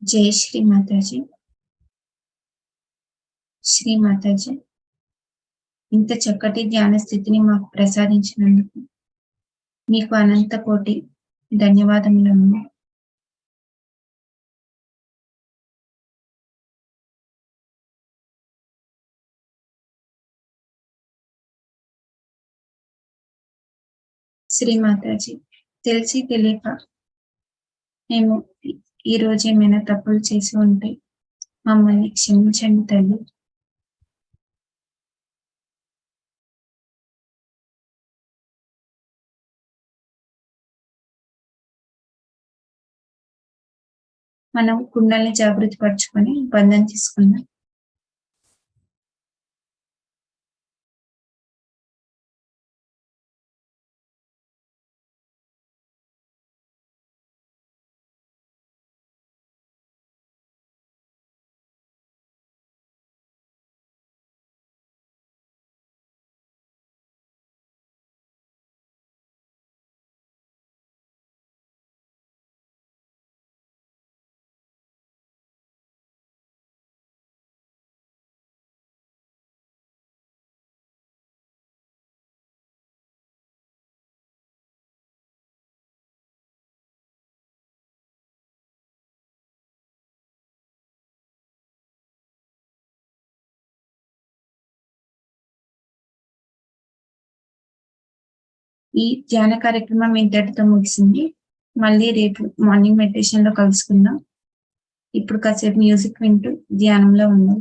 జై శ్రీ మాతాజీ. శ్రీ మాతాజీ, ఇంత చక్కటి ధ్యాన స్థితిని మాకు ప్రసాదించినందుకు మీకు అనంత కోటి ధన్యవాదములను. శ్రీ మాతాజీ, తెలిసి తెలియక మేము ఈ రోజు ఏమైనా తప్పులు చేసి ఉంటే మమ్మల్ని క్షమించండి తల్లి. మనం కుండల్ని జాగృతి పరుచుకొని బంధం తీసుకున్నాం. ఈ ధ్యాన కార్యక్రమం ఇంతటితో ముగిసింది. మళ్ళీ రేపు మార్నింగ్ మెడిటేషన్ లో కలుసుకుందాం. ఇప్పుడు కాసేపు మ్యూజిక్ వింటూ ధ్యానంలో ఉందాం.